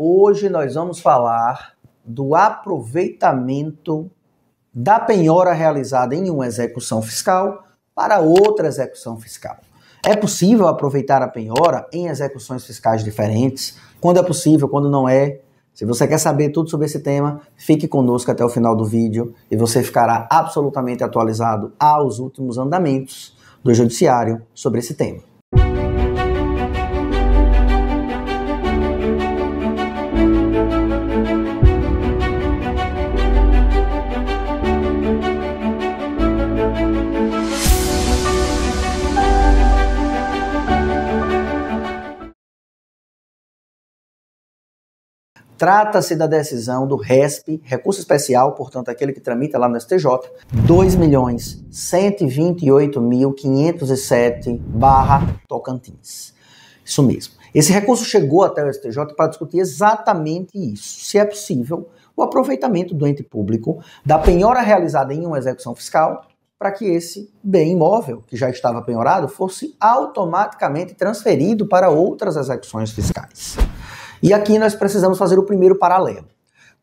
Hoje nós vamos falar do aproveitamento da penhora realizada em uma execução fiscal para outra execução fiscal. É possível aproveitar a penhora em execuções fiscais diferentes? Quando é possível, quando não é? Se você quer saber tudo sobre esse tema, fique conosco até o final do vídeo e você ficará absolutamente atualizado aos últimos andamentos do Judiciário sobre esse tema. Trata-se da decisão do RESP, recurso especial, portanto aquele que tramita lá no STJ, 2.128.507/Tocantins. Isso mesmo. Esse recurso chegou até o STJ para discutir exatamente isso, se é possível o aproveitamento do ente público da penhora realizada em uma execução fiscal para que esse bem imóvel, que já estava penhorado, fosse automaticamente transferido para outras execuções fiscais. E aqui nós precisamos fazer o primeiro paralelo.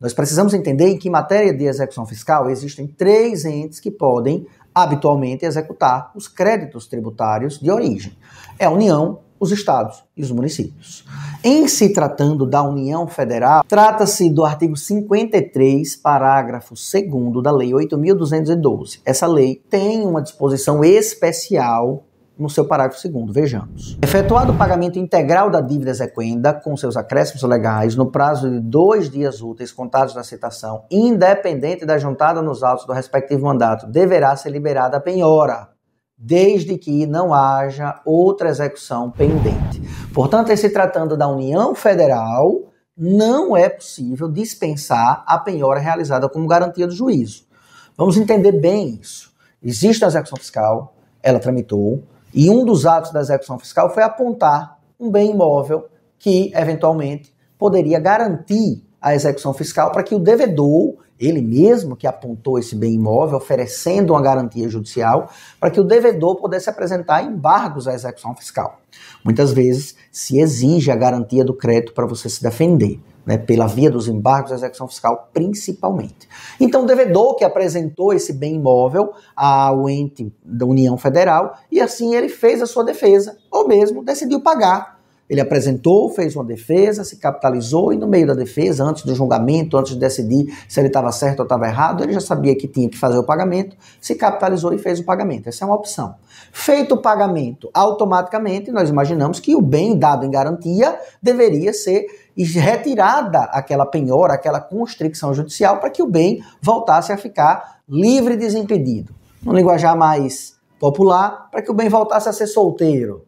Nós precisamos entender em que matéria de execução fiscal existem três entes que podem habitualmente executar os créditos tributários de origem. É a União, os estados e os municípios. Em se tratando da União Federal, trata-se do artigo 53, parágrafo 2º da Lei 8.212. Essa lei tem uma disposição especial no seu parágrafo 2º, vejamos. Efetuado o pagamento integral da dívida exequenda com seus acréscimos legais no prazo de 2 dias úteis contados da citação, independente da juntada nos autos do respectivo mandato, deverá ser liberada a penhora, desde que não haja outra execução pendente. Portanto, em se tratando da União Federal, não é possível dispensar a penhora realizada como garantia do juízo. Vamos entender bem isso. Existe a execução fiscal, ela tramitou, e um dos atos da execução fiscal foi apontar um bem imóvel que, eventualmente, poderia garantir a execução fiscal para que o devedor, ele mesmo que apontou esse bem imóvel, oferecendo uma garantia judicial, para que o devedor pudesse apresentar embargos à execução fiscal. Muitas vezes se exige a garantia do crédito para você se defender, pela via dos embargos da execução fiscal, principalmente. Então, o devedor que apresentou esse bem imóvel ao ente da União Federal, e assim ele fez a sua defesa, ou mesmo decidiu pagar. Ele apresentou, fez uma defesa, se capitalizou, e no meio da defesa, antes do julgamento, antes de decidir se ele estava certo ou estava errado, ele já sabia que tinha que fazer o pagamento, se capitalizou e fez o pagamento. Essa é uma opção. Feito o pagamento, automaticamente, nós imaginamos que o bem dado em garantia deveria ser retirada aquela penhora, aquela constricção judicial, para que o bem voltasse a ficar livre e desimpedido. No linguajar mais popular, para que o bem voltasse a ser solteiro.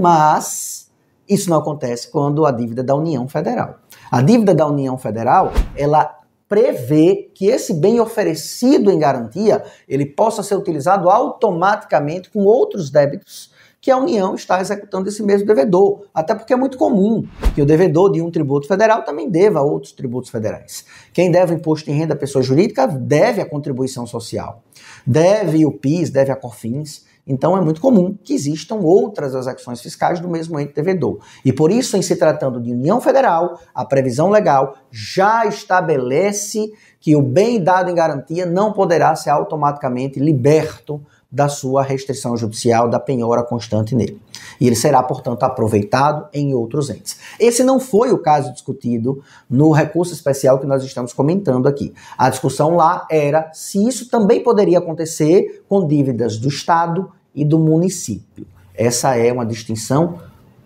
Mas isso não acontece quando a dívida é da União Federal. A dívida da União Federal, ela prevê que esse bem oferecido em garantia, ele possa ser utilizado automaticamente com outros débitos que a União está executando esse mesmo devedor. Até porque é muito comum que o devedor de um tributo federal também deva a outros tributos federais. Quem deve o imposto de renda à pessoa jurídica deve a contribuição social, deve o PIS, deve a COFINS. Então é muito comum que existam outras execuções fiscais do mesmo ente devedor. E por isso, em se tratando de União Federal, a previsão legal já estabelece que o bem dado em garantia não poderá ser automaticamente liberto da sua restrição judicial, da penhora constante nele. E ele será, portanto, aproveitado em outros entes. Esse não foi o caso discutido no recurso especial que nós estamos comentando aqui. A discussão lá era se isso também poderia acontecer com dívidas do Estado e do município. Essa é uma distinção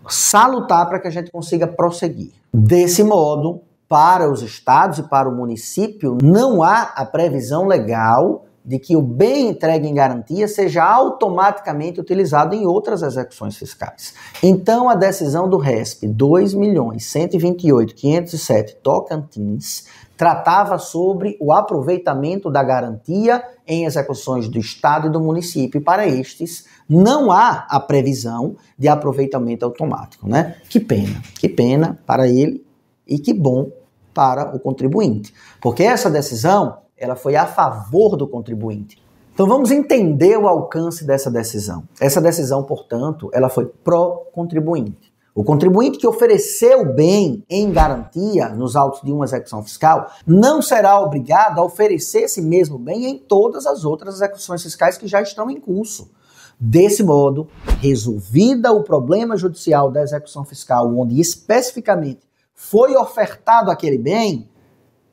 salutar para que a gente consiga prosseguir. Desse modo, para os estados e para o município, não há a previsão legal de que o bem entregue em garantia seja automaticamente utilizado em outras execuções fiscais. Então, a decisão do RESP 2.128.507 Tocantins tratava sobre o aproveitamento da garantia em execuções do Estado e do município. E para estes, não há a previsão de aproveitamento automático, Que pena para ele e que bom para o contribuinte. Porque essa decisão ela foi a favor do contribuinte. Então vamos entender o alcance dessa decisão. Essa decisão, portanto, ela foi pró-contribuinte. O contribuinte que ofereceu o bem em garantia nos autos de uma execução fiscal não será obrigado a oferecer esse mesmo bem em todas as outras execuções fiscais que já estão em curso. Desse modo, resolvida o problema judicial da execução fiscal, onde especificamente foi ofertado aquele bem,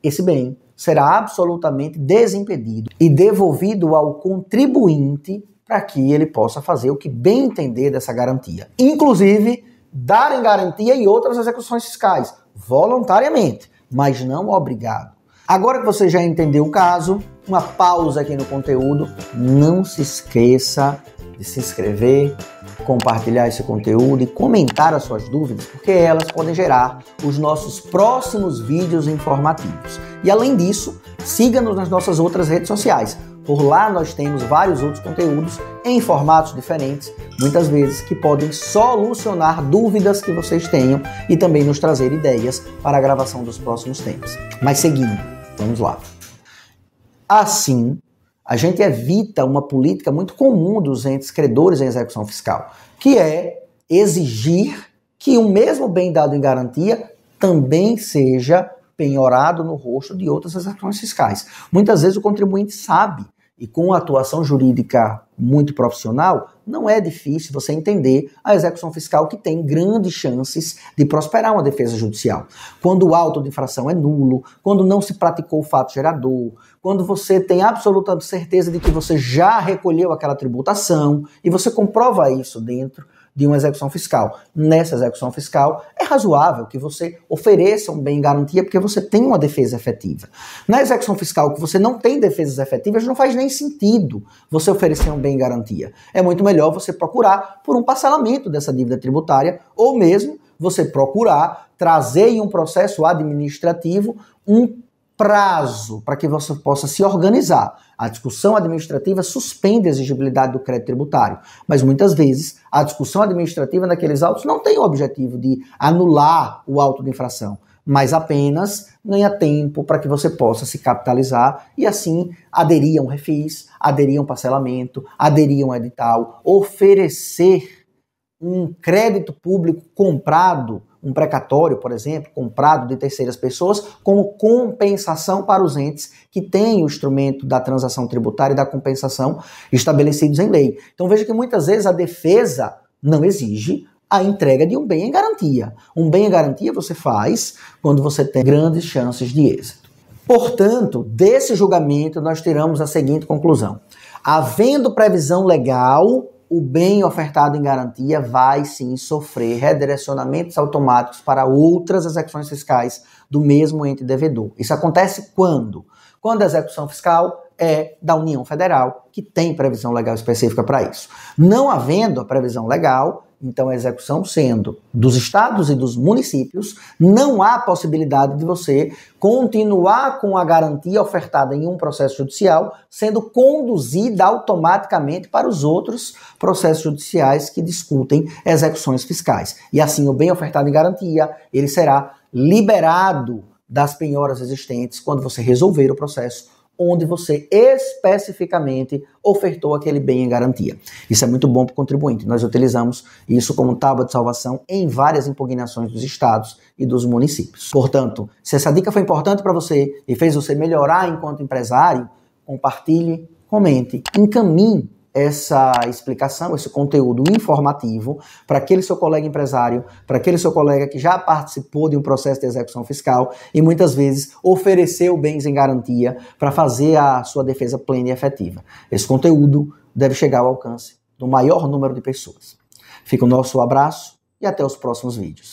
esse bem será absolutamente desimpedido e devolvido ao contribuinte para que ele possa fazer o que bem entender dessa garantia. Inclusive, dar em garantia em outras execuções fiscais, voluntariamente, mas não obrigado. Agora que você já entendeu o caso, uma pausa aqui no conteúdo, não se esqueça de se inscrever, compartilhar esse conteúdo e comentar as suas dúvidas, porque elas podem gerar os nossos próximos vídeos informativos. E além disso, siga-nos nas nossas outras redes sociais. Por lá nós temos vários outros conteúdos em formatos diferentes, muitas vezes que podem solucionar dúvidas que vocês tenham e também nos trazer ideias para a gravação dos próximos temas. Mas seguindo, vamos lá. Assim, a gente evita uma política muito comum dos entes credores em execução fiscal, que é exigir que o mesmo bem dado em garantia também seja penhorado no rosto de outras execuções fiscais. Muitas vezes o contribuinte sabe, e com a atuação jurídica muito profissional, não é difícil você entender a execução fiscal que tem grandes chances de prosperar uma defesa judicial. Quando o auto de infração é nulo, quando não se praticou o fato gerador, quando você tem absoluta certeza de que você já recolheu aquela tributação e você comprova isso dentro de uma execução fiscal. Nessa execução fiscal, é razoável que você ofereça um bem em garantia porque você tem uma defesa efetiva. Na execução fiscal que você não tem defesas efetivas, não faz nem sentido você oferecer um bem em garantia. É muito melhor você procurar por um parcelamento dessa dívida tributária ou mesmo você procurar trazer em um processo administrativo um prazo para que você possa se organizar. A discussão administrativa suspende a exigibilidade do crédito tributário, mas muitas vezes a discussão administrativa naqueles autos não tem o objetivo de anular o auto de infração, mas apenas ganha tempo para que você possa se capitalizar e assim aderir a um refis, aderir a um parcelamento, aderir a um edital, oferecer um crédito público comprado, um precatório, por exemplo, comprado de terceiras pessoas, como compensação para os entes que têm o instrumento da transação tributária e da compensação estabelecidos em lei. Então veja que muitas vezes a defesa não exige a entrega de um bem em garantia. Um bem em garantia você faz quando você tem grandes chances de êxito. Portanto, desse julgamento nós tiramos a seguinte conclusão. Havendo previsão legal, o bem ofertado em garantia vai sim sofrer redirecionamentos automáticos para outras execuções fiscais do mesmo ente devedor. Isso acontece quando? Quando a execução fiscal é da União Federal, que tem previsão legal específica para isso. Não havendo a previsão legal, então a execução sendo dos estados e dos municípios, não há possibilidade de você continuar com a garantia ofertada em um processo judicial, sendo conduzida automaticamente para os outros processos judiciais que discutem execuções fiscais. E assim o bem ofertado em garantia, ele será liberado das penhoras existentes quando você resolver o processo onde você especificamente ofertou aquele bem em garantia. Isso é muito bom para o contribuinte. Nós utilizamos isso como tábua de salvação em várias impugnações dos estados e dos municípios. Portanto, se essa dica foi importante para você e fez você melhorar enquanto empresário, compartilhe, comente, encaminhe essa explicação, esse conteúdo informativo para aquele seu colega empresário, para aquele seu colega que já participou de um processo de execução fiscal e muitas vezes ofereceu bens em garantia para fazer a sua defesa plena e efetiva. Esse conteúdo deve chegar ao alcance do maior número de pessoas. Fica o nosso abraço e até os próximos vídeos.